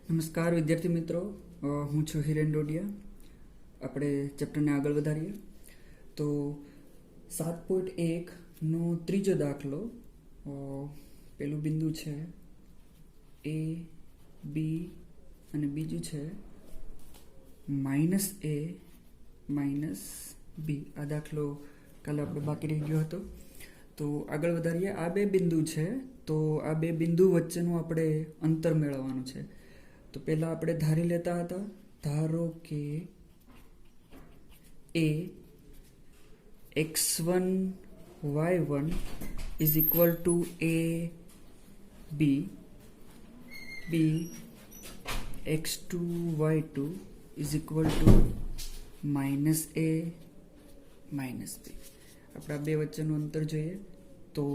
નમસ્કાર વિદ્યાર્થી મિત્રો, હું છું હિરેન ડોડિયા. આપણે ચેપ્ટરને આગળ વધારીએ તો 7.1નો ત્રીજો દાખલો. પેલું બિંદુ છે એ બી અને બીજું છે -a -b. આ દાખલો કાલે આપણે બાકી રહી ગયો હતો, તો આગળ વધારીએ. આ બે બિંદુ છે, તો આ બે બિંદુ વચ્ચેનું આપણે અંતર મેળવવાનું છે. તો પહેલાં આપણે ધારી લેતા હતા, ધારો કે a x1 y1 is equal to a b x2 y2 is equal to -a -b. આપણા બે વચ્ચેનું અંતર જોઈએ તો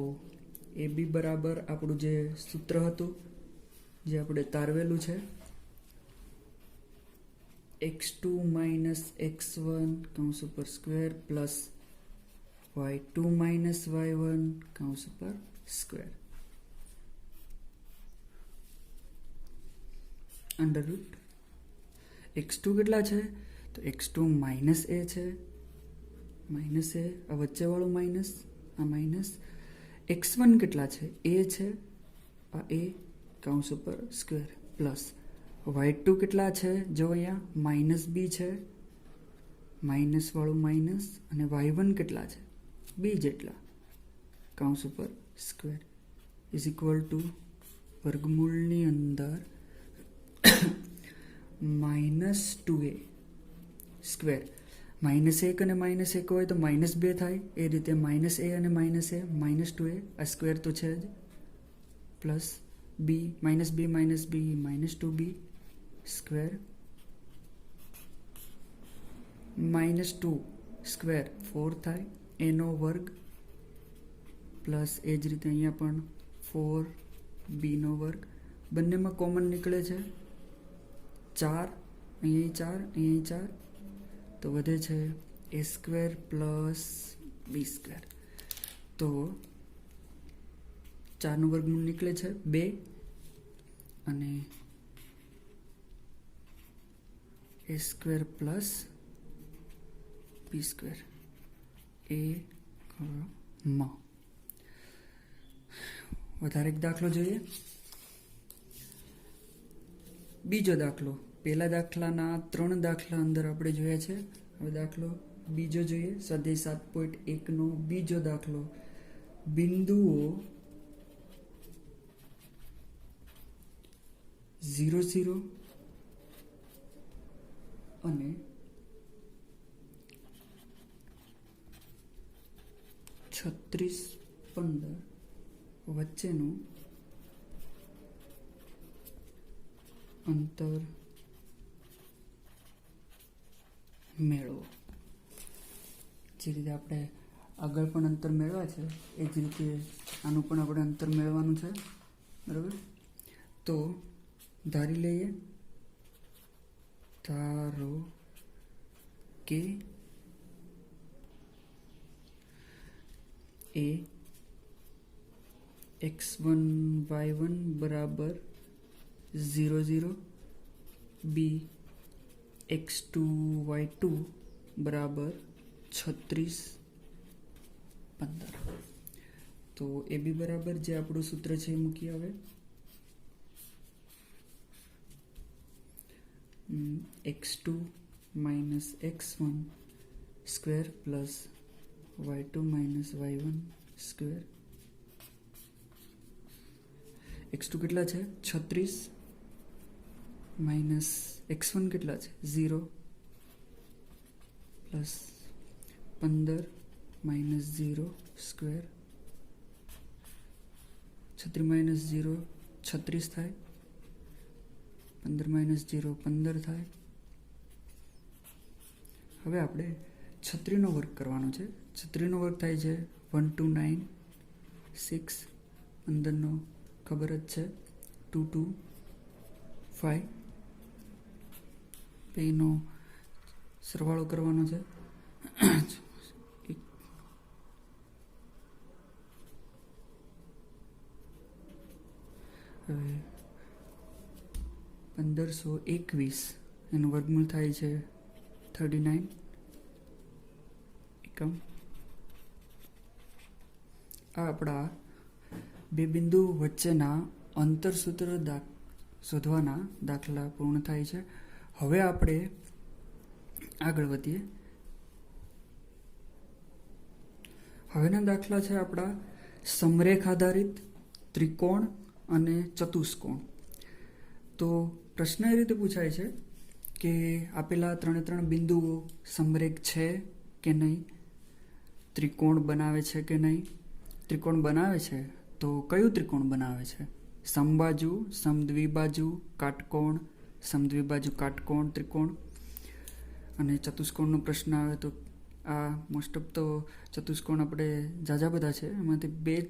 એ બી બરાબર આપણું જે સૂત્ર હતું, જે આપણે તારવેલું છે, x2 minus x1 કૌંસ ઉપર square plus y2 minus y1 કૌંસ ઉપર સ્ક્વેર અંડર રૂટ. x2 કેટલા છે? તો x2 માઇનસ a છે, માઇનસ a, આ વચ્ચેવાળું માઇનસ, આ માઇનસ. x1 કેટલા છે? a છે, આ a કૌંસ ઉપર સ્ક્વેર પ્લસ y2 કેટલા છે? જો અહીંયા -b છે, માઇનસ વાળું માઇનસ, અને y1 કેટલા છે? b જેટલા કૌંસ ઉપર સ્ક્વેર ઇઝ ઇક્વલ ટુ વર્ગમૂળની અંદર -2a સ્ક્વેર. -1 અને -1 હોય તો -2 થાય, એ રીતે -a અને -2a, આ સ્ક્વેર તો છે જ, plus b -2b square, -2 square 4 થાય, એનો વર્ગ, પ્લસ એ જ રીતે અહીંયા પણ 4b નો વર્ગ. બંનેમાં કોમન નીકળે છે 4, અહીંયા 4, અહીંયા 4, તો વધે છે a square plus b square. તો 4નું વર્ગમૂળ નીકળે છે 2, અને a square plus b square એ માં. વધારે એક દાખલો જોઈએ. બીજો દાખલો, પહેલા દાખલાના 3 દાખલા અંદર આપણે જોયા છે. હવે દાખલો બીજો જોઈએ. સ્વાધ્યાય 7.1નો બીજો દાખલો. બિંદુઓ 0 0 અને 36 15 વચ્ચેનું અંતર મેળવો. જે રીતે આપણે આગળ પણ અંતર મેળવ્યા છે, એ જ રીતે આનું પણ આપણે અંતર મેળવવાનું છે. બરાબર? તો ધારી લઈએ, ધારો કે a x1 y1 બરાબર 0 0, b x2 y2 બરાબર 36 15. તો એ બી બરાબર જે આપણું સૂત્ર છે એ મૂકી આવે. x2 minus x1 square plus y2 minus y1 square. x2 કેટલા છે? 36, માઇનસ x1 કેટલા છે? 0, પ્લસ 15 માઇનસ 0 સ્ક્વેર. 36 માઇનસ 0 36 થાય, 15 માઇનસ 0 15 થાય. હવે આપણે 36નો વર્ગ કરવાનો છે. 36નો વર્ગ થાય છે 129 6, 15નો ખબર જ છે 2 2 5. એનો સરવાળો કરવાનો છે. હવે 1521 એનું વર્ગમૂળ થાય છે 39 એકમ. આ આપણા બે બિંદુ વચ્ચેના અંતરસૂત્ર શોધવાના દાખલા પૂર્ણ થાય છે. હવે આપણે આગળ વધીએ. હવેના દાખલા છે આપણા સમરેખ આધારિત ત્રિકોણ અને ચતુષ્કોણ. તો પ્રશ્ન એ રીતે પૂછાય છે કે આપેલા 3 બિંદુઓ સમરેખ છે કે નહીં, ત્રિકોણ બનાવે છે કે નહીં. ત્રિકોણ બનાવે છે તો કયું ત્રિકોણ બનાવે છે? સમબાજુ, સમદ્વિબાજુ, કાટકોણ, સમદ્વિબાજુ કાટકોણ ત્રિકોણ. અને ચતુષ્કોણનો પ્રશ્ન આવે તો આ મોસ્ટ ઓફ તો ચતુષ્કોણ આપણે ઝાઝા બધા છે, એમાંથી 2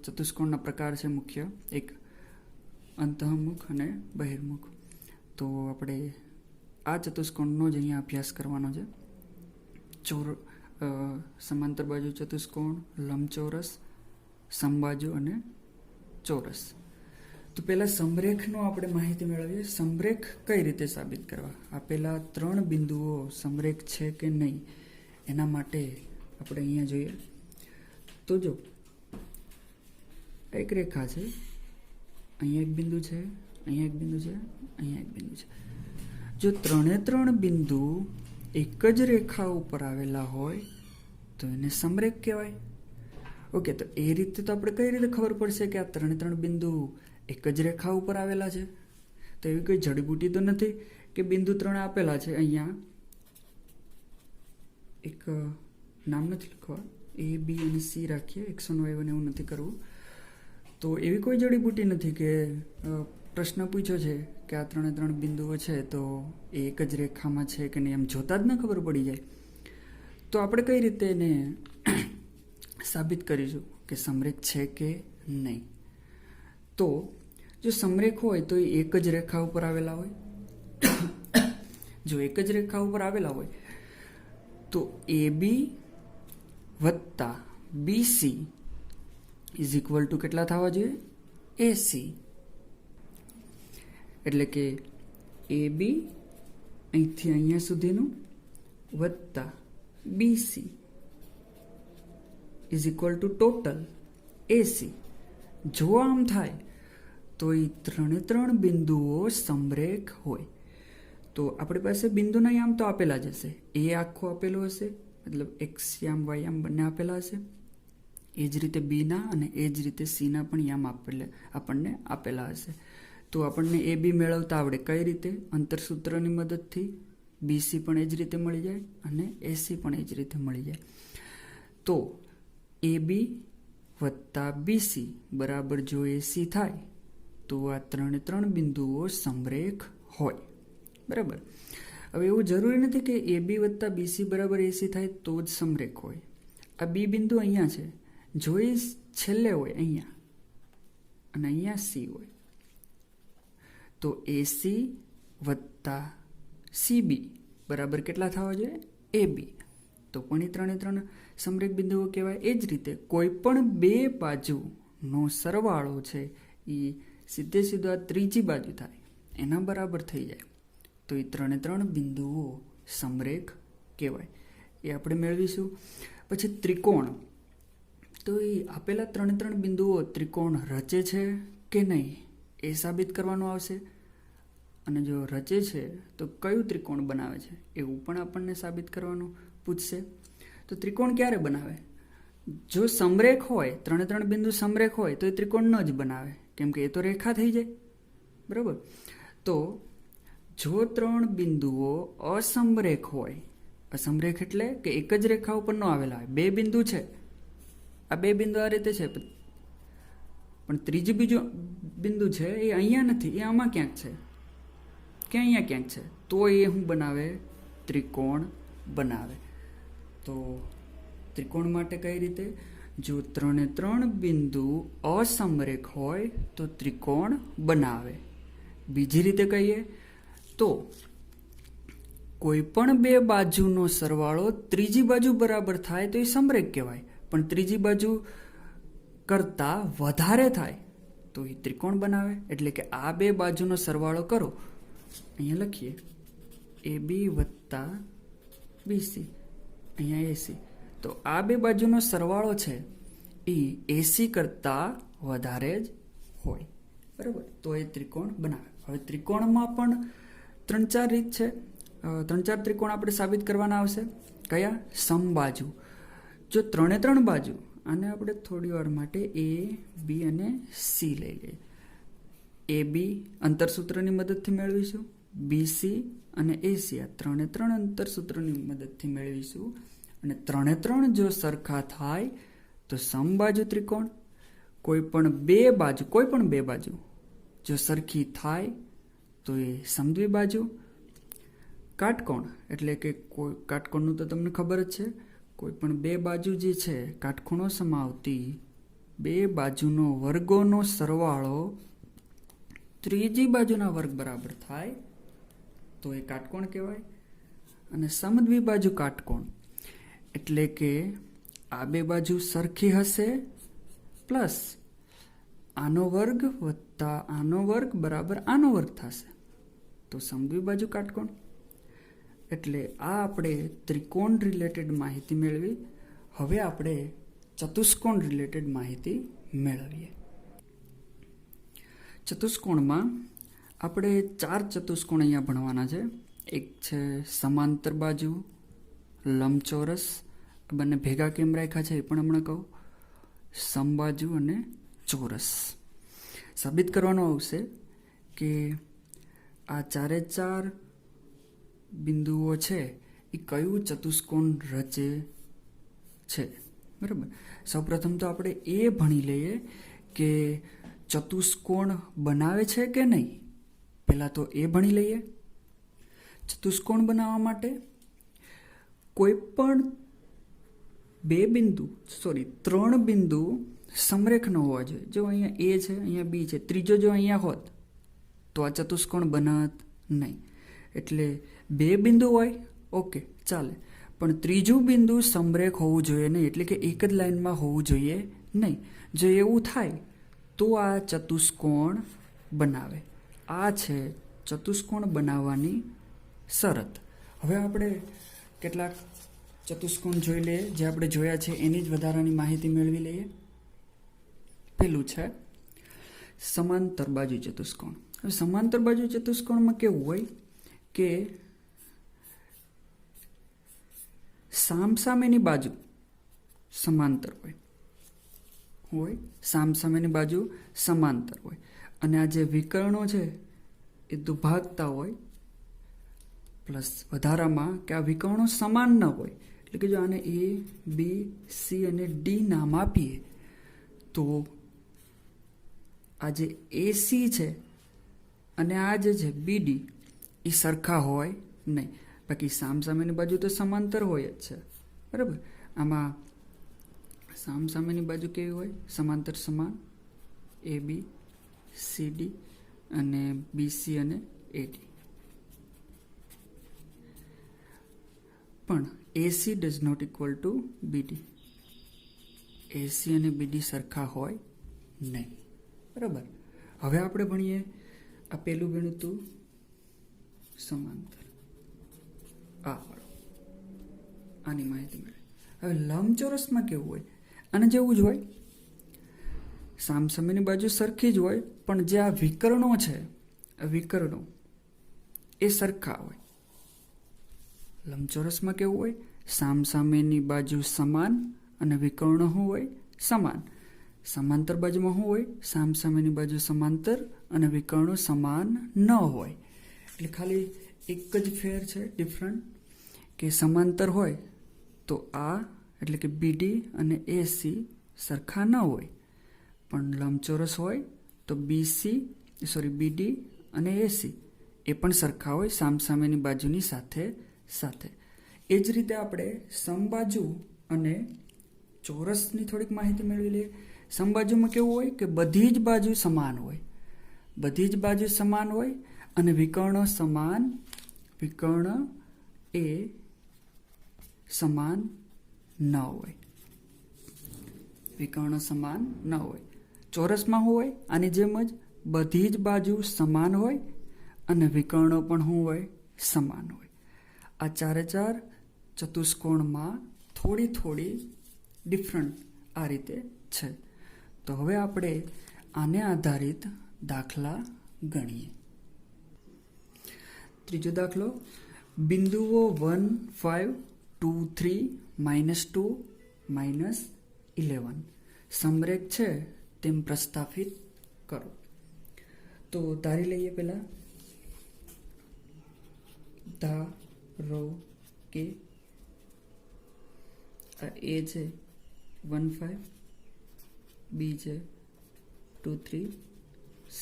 ચતુષ્કોણના પ્રકાર છે મુખ્ય, એક અંતઃમુખ અને બહિર્મુખ. તો આપણે આ ચતુષ્કોણનો જ અહીંયા અભ્યાસ કરવાનો છે. સમાંતર બાજુ ચતુષ્કોણ, લંબચોરસ, સમબાજુ અને ચોરસ. તો પહેલા સમરેખનો આપણે માહિતી મેળવીએ. સમરેખ કઈ રીતે સાબિત કરવા? આપેલા 3 બિંદુઓ સમરેખ છે કે નહીં એના માટે આપણે અહીંયા જોઈએ. તો જો એક રેખા છે, અહીંયા એક બિંદુ છે, અહીંયા એક બિંદુ છે, અહીંયા એક બિંદુ છે. જો 3 બિંદુ એક જ રેખા ઉપર આવેલા હોય તો એને સમરેખ કહેવાય. ઓકે, તો એ રીતે તો આપણે કઈ રીતે ખબર પડશે કે આ 3 બિંદુ એક જ રેખા ઉપર આવેલા છે? તો એવી કોઈ જડીબુટી તો નથી કે બિંદુ 3 આપેલા છે, અહીંયા એક નામ નથી લખવા, A, B અને C રાખીએ, X1 Y1 એવું નથી કરવું. તો એવી કોઈ જડીબુટી નથી કે પ્રશ્ન પૂછ્યો છે કે આ 3 બિંદુઓ છે તો એ એક જ રેખામાં છે કે નહીં, એમ જોતા જ ન ખબર પડી જાય. તો આપણે કઈ રીતે એને સાબિત કરીશું કે સમરેખ છે કે નહીં? તો જો સમરેખ હોય તો એ એક જ રેખા ઉપર આવેલા હોય. જો એક જ રેખા ઉપર આવેલા હોય તો AB વત્તા BC ઇઝ ઇક્વલ ટુ કેટલા થવા જોઈએ? AC. એટલે કે AB અહીંથી અહીંયા સુધીનું વત્તા BC is equal to total AC. જો આમ થાય તો એ 3 બિંદુઓ સમરેખ હોય. તો આપણી પાસે બિંદુના યામ તો આપેલા જ હશે. એ આખો આપેલો હશે, મતલબ x યામ y યામ બંને આપેલા હશે. એ જ રીતે B ના અને એ જ રીતે C ના પણ યામ આપણને આપેલા હશે. તો આપણને AB મેળવતા આવડે કઈ રીતે? અંતરસૂત્રની મદદથી. BC પણ એ જ રીતે મળી જાય અને AC પણ એ જ રીતે મળી જાય. તો AB વત્તા BC બરાબર જો AC થાય તો આ 3 બિંદુઓ સમરેખ હોય. બરાબર. હવે એવું જરૂરી નથી કે AB વત્તા BC બરાબર AC થાય તો જ સમરેખ હોય. આ B બિંદુ અહીંયા છે, જો એ છેલ્લે હોય અહીંયા અને અહીંયા C હોય તો AC વત્તા CB બરાબર કેટલા થવા જોઈએ? AB. તો પણ એ 3 સમરેખ બિંદુઓ કહેવાય. એ જ રીતે કોઈ પણ 2 બાજુનો સરવાળો છે એ સીધો આ ત્રીજી બાજુ થાય એના બરાબર થઈ જાય તો એ 3 બિંદુઓ સમરેખ કહેવાય. એ આપણે મેળવીશું. પછી ત્રિકોણ. તો એ આપેલા 3 બિંદુઓ ત્રિકોણ રચે છે કે નહીં એ સાબિત કરવાનું આવશે. અને જો રચે છે તો કયું ત્રિકોણ બનાવે છે એવું પણ આપણને સાબિત કરવાનું પૂછશે. તો ત્રિકોણ ક્યારે બનાવે? જો સમરેખ હોય, 3 બિંદુ સમરેખ હોય તો એ ત્રિકોણ ન જ બનાવે, કેમ કે એ તો રેખા થઈ જાય. બરાબર. તો જો 3 બિંદુઓ અસમરેખ હોય, અસમરેખ એટલે કે એક જ રેખા ઉપર ન આવેલા હોય, 2 બિંદુ છે, આ 2 બિંદુ આ રીતે છે પણ ત્રીજી બિંદુ છે એ અહીંયા નથી, એ આમાં ક્યાંક છે કે અહીંયા ક્યાંક છે, તો એ શું બનાવે? ત્રિકોણ બનાવે. તો ત્રિકોણ માટે કઈ રીતે? જો 3 બિંદુ અસમરેખ હોય તો ત્રિકોણ બનાવે. બીજી રીતે કહીએ તો કોઈ પણ 2 બાજુનો સરવાળો ત્રીજી બાજુ બરાબર થાય તો એ સમરેખ કહેવાય, પણ ત્રીજી બાજુ કરતાં વધારે થાય તો એ ત્રિકોણ બનાવે. એટલે કે આ બે બાજુનો સરવાળો કરો, અહીંયા લખીએ AB વત્તા BC, અહીંયા AC. તો આ બે બાજુનો સરવાળો છે એ AC કરતાં વધારે જ હોય, બરાબર. તો એ ત્રિકોણ બનાવે. હવે ત્રિકોણમાં પણ 3-4 રીત છે. 3-4 ત્રિકોણ આપણે સાબિત કરવાના આવશે. કયા? સમબાજુ. જો 3 બાજુ, આને આપણે થોડી વાર માટે A, B અને C લઈ લઈએ. AB અંતરસૂત્રની મદદથી મેળવીશું, BC અને AC આ 3 અંતરસૂત્રની મદદથી મેળવીશું. અને 3 જો સરખા થાય તો સમબાજુ ત્રિકોણ. કોઈ પણ બે બાજુ જો સરખી થાય તો એ સમદ્વિબાજુ. કાટકોણ એટલે કે કોઈ કાટકોણનું તો તમને ખબર જ છે. કોઈ પણ બે બાજુ જે છે કાટખૂણો સમાવતી બે બાજુનો વર્ગોનો સરવાળો ત્રીજી બાજુના વર્ગ બરાબર થાય તો એ કાટકોણ કહેવાય. અને સમદ્વિબાજુ કાટકોણ એટલે કે આ બે બાજુ સરખી હશે પ્લસ આનો વર્ગ વત્તા આનો વર્ગ બરાબર આનો વર્ગ થશે તો સમદ્વિબાજુ કાટકોણ. એટલે આ આપણે ત્રિકોણ રિલેટેડ માહિતી મેળવી. હવે આપણે ચતુષ્કોણ રિલેટેડ માહિતી મેળવીએ. ચતુષ્કોણમાં આપણે 4 ચતુષ્કોણ અહીંયા ભણવાના છે. એક છે સમાંતર બાજુ, લંબચોરસ, બંને ભેગા કેમ રાખ્યા છે એ પણ હમણાં કહું, સમબાજુ અને ચોરસ. સાબિત કરવાનું આવશે કે આ 4 બિંદુઓ છે એ કયું ચતુષ્કોણ રચે છે, બરાબર. સૌપ્રથમ તો આપણે એ ભણી લઈએ કે ચતુષ્કોણ બનાવે છે કે નહીં. પહેલા તો એ ભણી લઈએ. ચતુષ્કોણ બનાવવા માટે કોઈ પણ 3 બિંદુ સમરેખ ન હોવા જોઈએ. જો અહીંયા A છે, અહીંયા B છે, ત્રીજો જો અહીંયા હોત તો આ ચતુષ્કોણ બનત નહીં. એટલે 2 બિંદુ હોય ઓકે ચાલે, પણ ત્રીજું બિંદુ સમરેખ હોવું જોઈએ નહીં, એટલે કે એક જ લાઈનમાં હોવું જોઈએ નહીં. જો એવું થાય તો આ ચતુષ્કોણ બનાવે. આ છે ચતુષ્કોણ બનાવવાની શરત. હવે આપણે કેટલાક ચતુષ્કોણ જોઈ લઈએ જે આપણે જોયા છે એની જ વધારાની માહિતી મેળવી લઈએ. પેલું છે સમાંતર બાજુ ચતુષ્કોણ. હવે સમાંતર બાજુ ચતુષ્કોણમાં કેવું હોય કે સામસામેની બાજુ સમાંતર હોય, સામસામેની બાજુ સમાંતર હોય, અને આ જે વિકર્ણો છે એ દુભાગતા હોય, પ્લસ વધારામાં કે આ વિકર્ણો સમાન ન હોય. એટલે કે જો આને A, B, C અને D નામ આપીએ તો આ જે AC છે અને આ જે છે BD એ સરખા હોય નહીં. બાકી સામસામેની બાજુ તો સમાંતર હોય જ છે, બરાબર. આમાં સામસામેની બાજુ કેવી હોય? સમાંતર સમાન, AB, CD અને BC અને AD. પણ AC does not equal to BD. AC અને BD સરખા હોય નહીં, બરાબર. હવે આપણે ભણીએ આ પેલું ગણતું સમાંતર, આની માહિતી મળે. હવે લંબચોરસમાં કેવું હોય? આને જેવું જ હોય, સામસામેની બાજુ સરખી જ હોય, પણ જે આ વિકર્ણો છે વિકર્ણો એ સરખા હોય. લંબચોરસમાં કેવું હોય? સામસામેની બાજુ સમાન અને વિકર્ણો શું હોય? સમાન. સમાંતર બાજુમાં શું હોય? સામસામેની બાજુ સમાંતર અને વિકર્ણો સમાન ન હોય. એટલે ખાલી એક જ ફેર છે, ડિફરન્ટ, કે સમાંતર હોય તો આ એટલે કે BD અને AC સરખા ન હોય, પણ લંબચોરસ હોય તો BD અને AC એ પણ સરખા હોય સામસામેની બાજુની સાથે સાથે. એ જ રીતે આપણે સમબાજુ અને ચોરસની થોડીક માહિતી મેળવી લઈએ. સમબાજુમાં કેવું હોય કે બધી જ બાજુ સમાન હોય, બધી જ બાજુ સમાન હોય અને વિકર્ણો સમાન, વિકર્ણ એ સમાન ન હોય, વિકર્ણ સમાન ન હોય. ચોરસમાં શું હોય? આની જેમ જ બધી જ બાજુ સમાન હોય અને વિકર્ણો પણ શું હોય? સમાન હોય. આ ચારે ચાર ચતુષ્કોણમાં થોડી થોડી ડિફરન્ટ આ રીતે છે. તો હવે આપણે આને આધારિત દાખલા ગણીએ. ત્રીજો દાખલો, બિંદુઓ 1, 5, 2, 3, -2, -11 સમરેખ છે તેમ પ્રસ્થાપિત કરો. તો ધારી લઈએ. પહેલા ધારો કે આ એ છે 1, 5, બી છે 2, 3,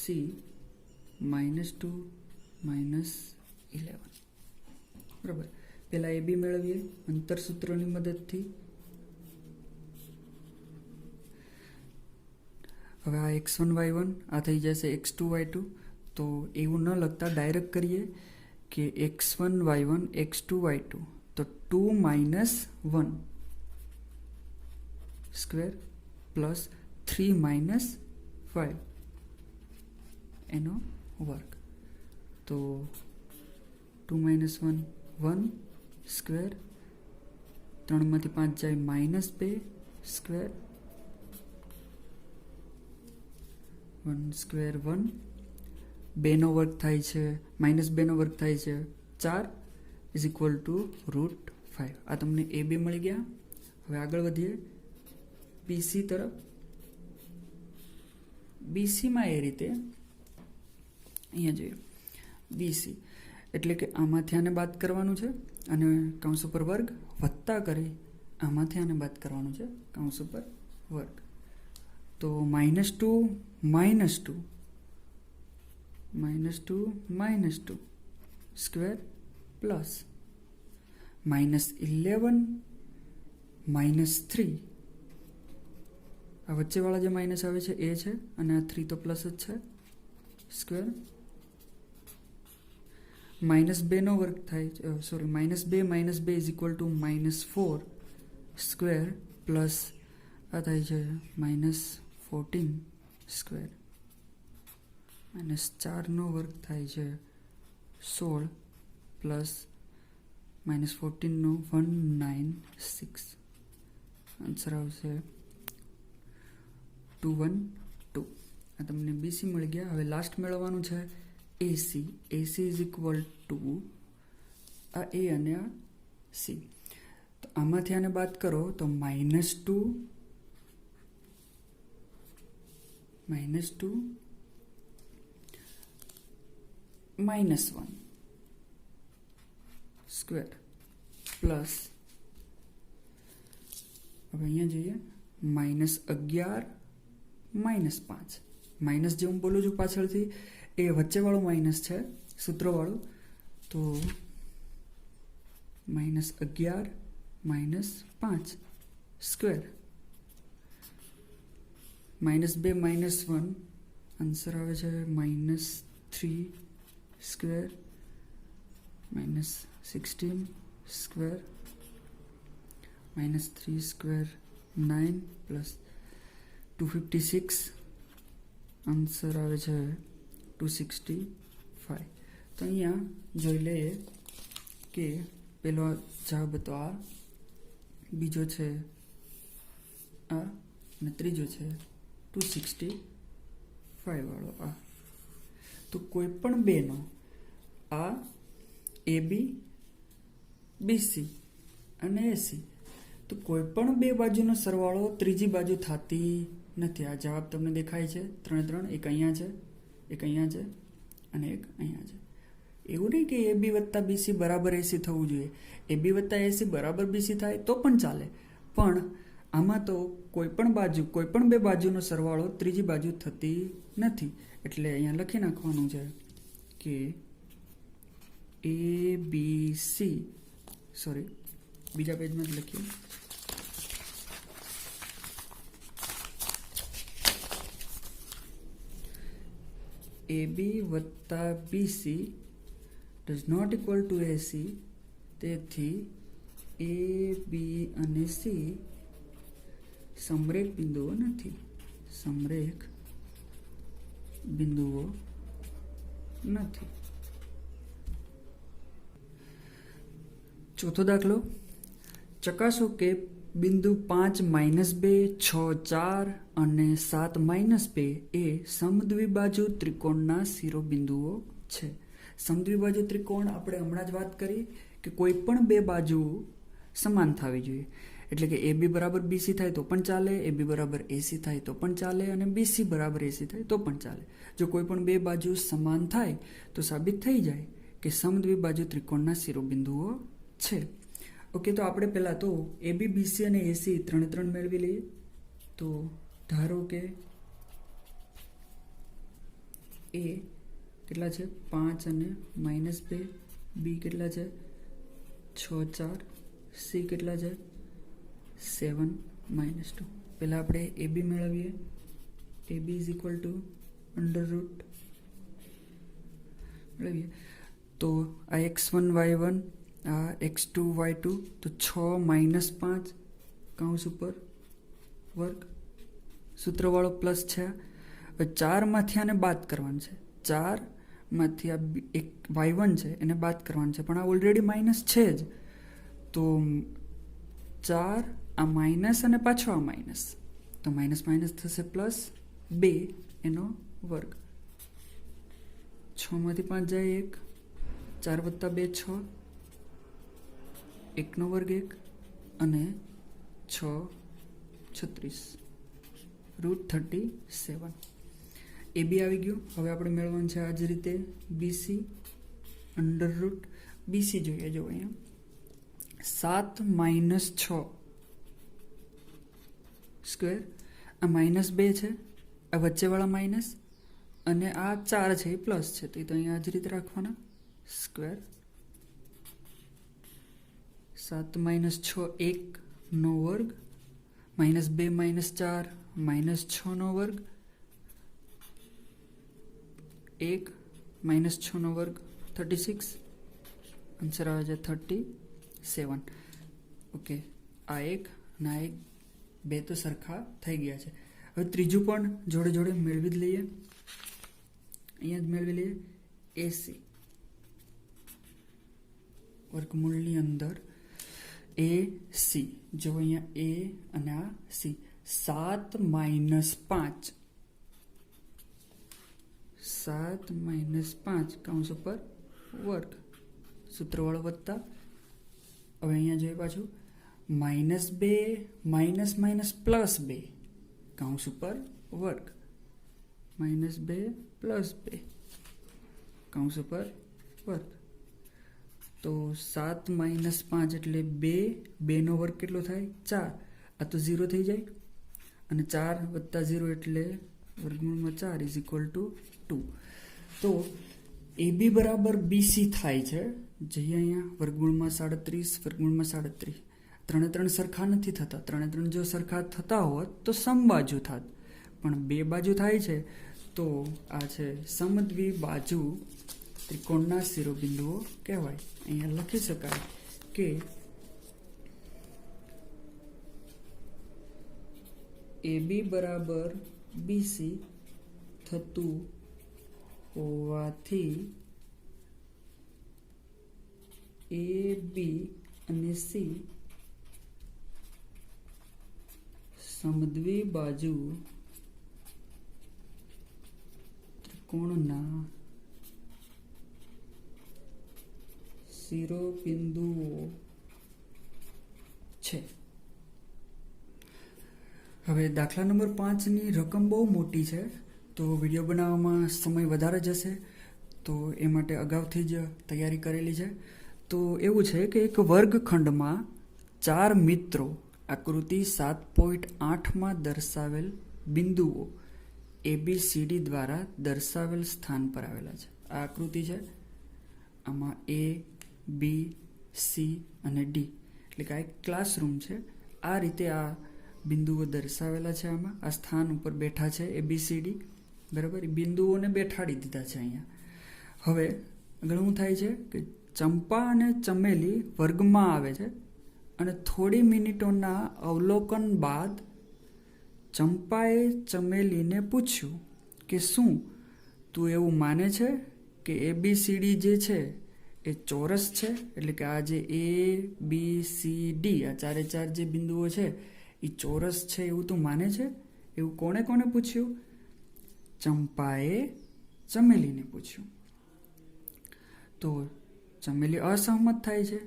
સી -2, -11. બરાબર. પહેલા એ બી મેળવીએ અંતર સૂત્રની મદદથી. હવે આ x1 y1 આ થઈ જશે x2 y2. તો એવું ન લખતા ડાયરેક્ટ કરીએ કે x1 y1 x2 y2 તો 2 - 1 સ્ક્વેર પ્લસ 3 - 5 એનો વર્ગ. તો 2 - 1 1 સ્ક્વેર, 3માંથી 5 જાય -2 સ્ક્વેર, 1 સ્ક્વેર 1, 2નો વર્ગ થાય છે -2નો વર્ગ થાય છે 4 = √5. આ તમને એ બી મળી ગયા. હવે આગળ વધીએ બીસી તરફ. બીસીમાં એ રીતે અહીંયા જોઈએ બીસી એટલે કે આમાંથી આને બાદ કરવાનું છે અને કૌંસ ઉપર વર્ગ વત્તા કરી આમાંથી આને બાદ કરવાનું છે કૌંસ ઉપર વર્ગ. તો -2 -2 સ્ક્વેર પ્લસ -11 -3 આ વચ્ચેવાળા જે માઇનસ આવે છે એ છે અને આ 3 તો પ્લસ જ છે સ્ક્વેર, -2નો વર્ગ થાય છે -2 -2 = -4 સ્ક્વેર પ્લસ આ થાય છે -14 સ્ક્વેર, -4નો વર્ગ થાય છે 16 પ્લસ -14નો 196. આન્સર આવશે 212. આ તમને બીસી મળી ગયા. હવે લાસ્ટ મેળવવાનું છે એસી. એસી = આ એ અને આ સી. તો આમાંથી આને બાદ કરો તો -2 -1 સ્ક્વેર પ્લસ હવે અહીંયા જોઈએ -11 -5. માઇનસ જે હું બોલું છું પાછળથી એ વચ્ચેવાળું માઇનસ છે સૂત્રવાળું. તો -11 -5 સ્ક્વેર, -2 -1 આન્સર આવે છે -3 square, -16 square, -3 square 9 plus 256 answer આવે છે 265. તો અહીંયા જોઈ લઈએ કે પેલો જવાબ હતો આ, બીજો છે આ અને ત્રીજો છે 265 વાળો આ. તો કોઈ પણ બેનો આ AB BC અને AC તો કોઈ પણ બે બાજુનો સરવાળો ત્રીજી બાજુ થતી નથી. આ જવાબ તમને દેખાય છે 3 એક અહીંયા છે, એક અહીંયા છે અને એક અહીંયા છે. એવું નહીં કે AB + BC = AC થવું જોઈએ. AB + AC = BC થાય તો પણ ચાલે, પણ આમાં તો કોઈ પણ બે બાજુનો સરવાળો ત્રીજી બાજુ થતી નથી. એટલે અહીંયા લખી નાખવાનું છે કે ABC, સોરી બીજા પેજમાં જ લખીએ. AB + BC does not equal to AC. તેથી A, B અને C સમરેખ બિંદુઓ નથી. સમરેખ બિંદુઓ નથી. ચોથો દાખલો, ચકાસો કે બિંદુ 5 -2 6 4 અને 7 -2 એ સમદ્વિબાજુ ત્રિકોણના શિરોબિંદુઓ છે. સમદ્વિબાજુ ત્રિકોણ આપણે હમણાં જ વાત કરી કે કોઈ પણ બે બાજુ સમાન થવી જોઈએ. એટલે કે AB બરાબર BC થાય તો પણ ચાલે, AB બરાબર AC થાય તો પણ ચાલે અને BC બરાબર AC થાય તો પણ ચાલે. જો કોઈ પણ બે બાજુ સમાન થાય તો સાબિત થઈ જાય કે સમદ્વિબાજુ ત્રિકોણના શિરોબિંદુઓ છે. ઓકે, તો આપણે પહેલાં તો AB, BC અને AC ત્રણે મેળવી લઈએ. તો ધારો કે A કેટલા છે 5 અને -2, B કેટલા છે 6 4, C કેટલા છે 7 -2. પહેલાં આપણે AB મેળવીએ. AB ઇઝ ઇક્વલ ટુ √ મેળવીએ તો આ x1 y1 આ x2 y2 તો 6 - 5 કૌંસ ઉપર વર્ગ, સૂત્રવાળો પ્લસ છે. હવે 4માંથી આને બાદ કરવાનું છે. 4માંથી આ એક y1 છે એને બાદ કરવાનું છે, પણ આ ઓલરેડી માઇનસ છે જ. તો 4 આ માઇનસ અને પાછો આ માઇનસ, તો માઇનસ થશે પ્લસ 2 એનો વર્ગ. 6માંથી 5 જાય 1, 4 + 2 6, 1નો વર્ગ 1 અને 6 36 √37. AB આવી ગયું. હવે આપણે મેળવવાનું છે આ જ રીતે BC √ BC જોઈએ. જો અહીંયા 7 - 6 સ્ક્વેર, આ -2 છે, આ વચ્ચેવાળા માઇનસ અને આ 4 છે એ પ્લસ છે, તો અહીંયા આ જ રીતે રાખવાના સ્ક્વેર. 7 - 6 1નો વર્ગ, -2 - 4 -6નો વર્ગ, 1 -6નો વર્ગ 36. આન્સર આવે છે 37. ઓકે, આ એક અને આ એક બે તો સરખા થઈ ગયા છે. હવે ત્રીજું પણ જોડે મેળવી જ લઈએ. અહીંયા જ મેળવી લઈએ. AC વર્ગમૂળની અંદર AC, જો અહીંયા A અને આ C. 7 - 5 કૌંસ ઉપર વર્ગ, સૂત્રવાળો વત્તા. હવે અહીંયા જોઈએ પાછું -2 +2 કૌંસ ઉપર વર્ગ, -2 +2 કૌંસ ઉપર વર્ગ. તો 7 - 5 એટલે 2, 2નો વર્ગ કેટલો થાય 4, આ તો 0 થઈ જાય અને 4 + 0 એટલે વર્ગમૂળમાં 4 ઇઝ ઇક્વલ ટુ 2. તો AB બરાબર BC થાય છે. જઈએ અહીંયા વર્ગમૂળમાં 37 ત્રણે સરખા નથી થતા. ત્રણે જો સરખા થતા હોત તો સમબાજુ થાત, પણ બે બાજુ થાય છે તો આ છે સમદ્વિબાજુ ત્રિકોણના શિરોબિંદુઓ કહેવાય. અહીંયા લખી શકાય કે AB બરાબર BC થતું હોવાથી AB અને C સમદ્વિબાજુ ત્રિકોણના શિરોબિંદુઓ છે. હવે દાખલા નંબર 5ની રકમ બહુ મોટી છે, તો વિડીયો બનાવવામાં સમય વધારે જશે, તો એ માટે અગાઉથી જ તૈયારી કરેલી છે. તો એવું છે કે એક વર્ગખંડમાં 4 મિત્રો આકૃતિ 7.8માં દર્શાવેલ બિંદુઓ ABCD દ્વારા દર્શાવેલ સ્થાન પર આવેલા છે. આ આકૃતિ છે, આમાં A, B, C અને D, એટલે કે આ એક ક્લાસરૂમ છે. આ રીતે આ બિંદુઓ દર્શાવેલા છે. આમાં આ સ્થાન ઉપર બેઠા છે ABCD, બરાબર. બિંદુઓને બેઠાડી દીધા છે અહીંયા. હવે આગળ શું થાય છે કે ચંપા અને ચમેલી વર્ગમાં આવે છે અને થોડી મિનિટોના અવલોકન બાદ ચંપાએ ચમેલીને પૂછ્યું કે શું તું એવું માને છે કે ABCD જે છે એ ચોરસ છે? એટલે કે આ જે ABCD આ ચારે ચાર જે બિંદુઓ છે એ ચોરસ છે એવું તું માને છે? એવું કોણે કોને પૂછ્યું? ચંપાએ ચમેલીને પૂછ્યું. તો ચમેલી અસહમત થાય છે.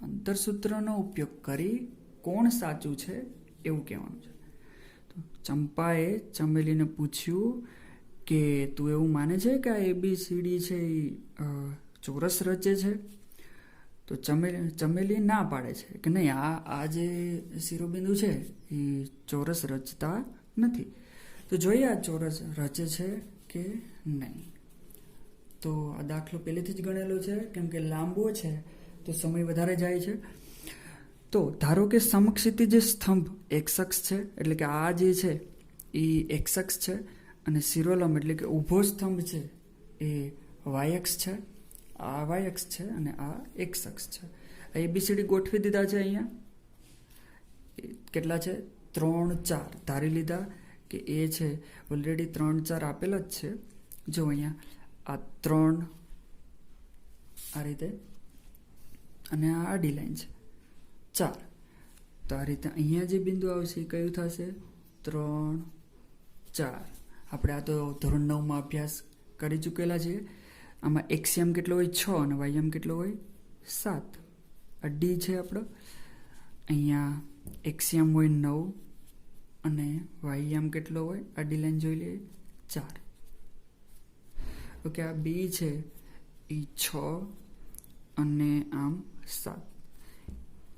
અંતરસૂત્રનો ઉપયોગ કરી કોણ સાચું છે એવું કહેવાનું છે. તો ચંપાએ ચમેલીને પૂછ્યું કે તું એવું માને છે કે આ ABCD છે એ ચોરસ રચે છે? તો ચમેલી ના પાડે છે કે નહીં, આ જે શિરોબિંદુ છે એ ચોરસ રચતા નથી. તો જોઈએ આ ચોરસ રચે છે કે નહીં. તો આ દાખલો પહેલેથી જ ગણેલો છે, કેમ કે લાંબો છે તો સમય વધારે જાય છે. તો ધારો કે સમક્ષિતિજ સ્તંભ x અક્ષ છે, એટલે કે આ જે છે એ x અક્ષ છે, અને શિરોલંબ એટલે કે ઊભો સ્તંભ છે એ y અક્ષ છે. આ y અક્ષ છે અને આ x અક્ષ છે. ABCD ગોઠવી દીધા છે. અહીંયા કેટલા છે? 3 4 ધારી લીધા કે એ છે ઓલરેડી 3 4 આપેલા જ છે. જો અહીંયા આ 3 આ રીતે અને આ આડી લાઈન છે 4. તો આ રીતે અહીંયા જે બિંદુ આવશે એ કયું થશે? 3 4. આપણે આ તો ધોરણ 9માં અભ્યાસ કરી ચૂકેલા છીએ. આમાં એક્સિયમ કેટલો હોય? 6 અને વાયમ કેટલો હોય? 7. આ ડી છે આપણો. અહીંયા એક્સિયમ હોય 9 અને વાયમ કેટલો હોય? આડી લાઈન જોઈ લઈએ 4. ઓકે, આ બી છે એ 6 અને આમ 7.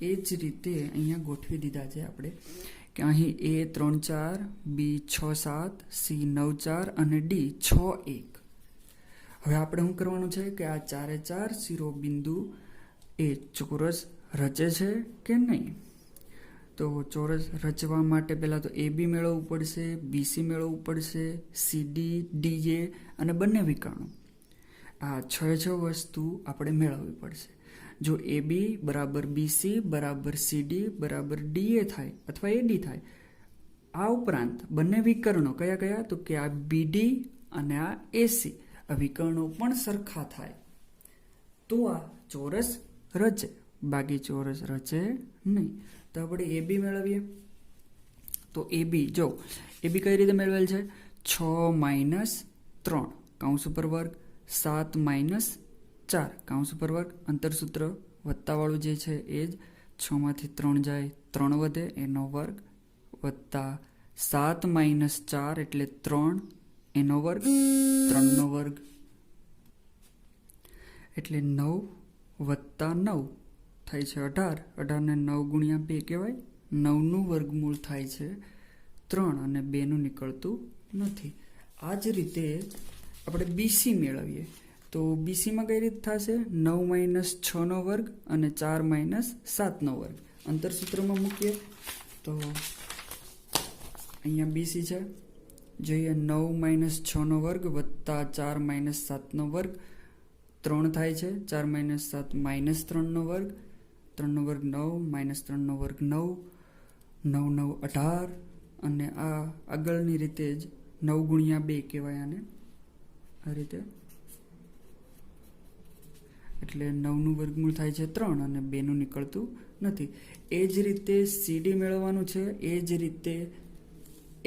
એ જ રીતે અહીંયા ગોઠવી દીધા છે આપણે કે અહીં A 3 4, B 6 7, C 9 4 અને D 6 1. હવે આપણે શું કરવાનું છે કે આ ચારે ચાર શિરોબિંદુ એ ચોરસ રચે છે કે નહીં. તો ચોરસ રચવા માટે પહેલાં તો AB મેળવવું પડશે, BC મેળવવું પડશે, CD, DA અને બંને વિકર્ણો. આ 6 વસ્તુ આપણે મેળવવી પડશે. જો AB બરાબર BC બરાબર CD બરાબર DA થાય અથવા AD થાય, આ ઉપરાંત બંને વિકર્ણો કયા કયા? તો કે આ BD અને આ AC આ વિકર્ણો પણ સરખા થાય તો આ ચોરસ રચે, બાકી ચોરસ રચે નહીં. તો આપણે AB મેળવીએ. તો AB જો AB કઈ રીતે મેળવેલ છે? 6 - 3 કૌંસ ઉપર વર્ગ, 7 - 4 કૌંસ ઉપર વર્ગ, અંતરસૂત્ર વત્તાવાળું જે છે એ જ. 6 માંથી 3 જાય 3 વધે એનો વર્ગ, વત્તા 7 - 4 એટલે 3 એનો વર્ગ, 3 નો વર્ગ એટલે 9 વત્તા 9 થાય છે 18. 18 ને 9 ગુણ્યા 2 કહેવાય. 9 નું વર્ગમૂળ થાય છે 3 અને 2 નું નીકળતું નથી. આ જ રીતે આપણે BC મેળવીએ. તો BC માં કઈ રીતે થશે? 9 - 6 નો વર્ગ અને 4 - 7 નો વર્ગ. અંતરસૂત્રમાં મૂકીએ તો અહીંયા BC છે. જોઈએ 9 - 6 નો વર્ગ વત્તા 4 - 7 નો વર્ગ 3 થાય છે. 4 - 7 -3 નો વર્ગ, 3 નો વર્ગ 9 -3 નો વર્ગ 9, 9 9 18 અને આ આગળની રીતે જ 9 ગુણ્યા 2 કહેવાય આને. આ રીતે એટલે 9 નું વર્ગમૂળ થાય છે 3 અને 2 નું નીકળતું નથી. એ જ રીતે CD મેળવવાનું છે, એ જ રીતે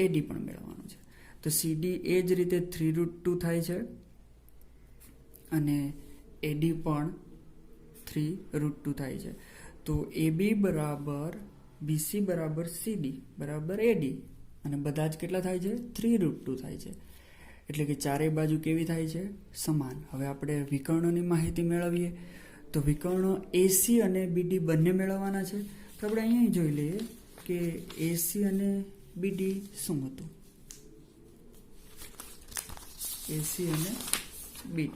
AD પણ મેળવવાનું છે. તો CD એ જ રીતે 3√2 થાય છે અને AD પણ 3√2 થાય છે. તો AB બરાબર BC બરાબર CD બરાબર AD અને બધા જ કેટલા થાય છે? 3√2 થાય છે. એટલે કે ચારેય બાજુ કેવી થાય છે? સમાન. હવે આપણે વિકર્ણોની માહિતી મેળવીએ. તો વિકર્ણો AC અને BD બંને મેળવવાના છે. તો આપણે અહીંયા જોઈ લઈએ કે AC અને BD શું હતું. AC અને BD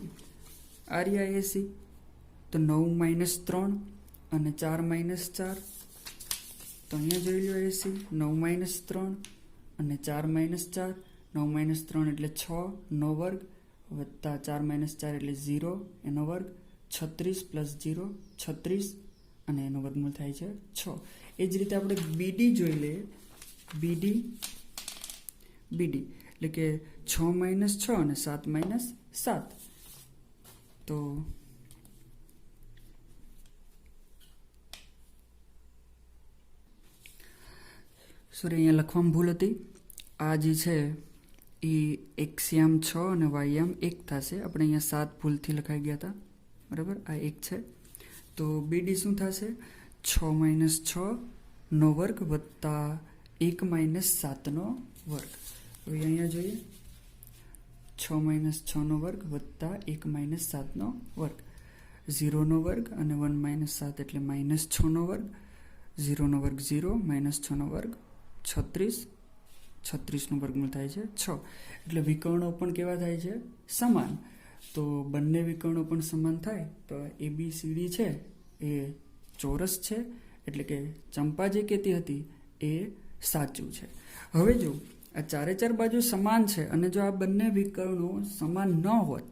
આર્યા AC તો 9 - 3 અને 4 - 4. તો અહીંયા જોઈ લો AC 9 - 3 અને 4 - 4. 9 - 3 એટલે 6 નો વર્ગ વત્તા 4 - 4 એટલે 0 એનો વર્ગ, 36 + 0 36 અને એનો વર્ગમૂળ થાય છે 6. એ જ રીતે આપણે BD જોઈ લઈએ. BD એટલે એટલે કે 6 માઇનસ 6 અને 7 માઇનસ 7. તો સોરી, અહીંયા લખવામાં ભૂલ હતી. આ જે છે એ એક્સયામ 6 અને વાયયામ 1 થશે. આપણે અહીંયા 7 ભૂલથી લખાઈ ગયા હતા, બરાબર. આ 1 છે. તો બીડી શું થશે? 6 માઇનસ 6 નો વર્ગ વત્તા 1 માઇનસ 7 નો વર્ગ. હવે અહીંયા જોઈએ, 6 માઇનસ 6 નો વર્ગ વત્તા 1 માઇનસ 7 નો વર્ગ. 0 નો વર્ગ અને 1 માઇનસ 7 એટલે માઇનસ 6 નો વર્ગ. 0 નો વર્ગ 0, માઇનસ 6 નો વર્ગ 36. 36 નું વર્ગમૂળ થાય છે 6. એટલે વિકર્ણો પણ કેવા થાય છે? સમાન. તો બંને વિકર્ણો પણ સમાન થાય તો ABCD છે એ ચોરસ છે. એટલે કે ચંપા જે કહેતી હતી એ સાચું છે. હવે જો આ ચારે ચાર બાજુ સમાન છે અને જો આ બંને વિકર્ણો સમાન ન હોત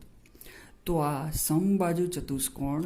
તો આ સમબાજુ ચતુષ્કોણ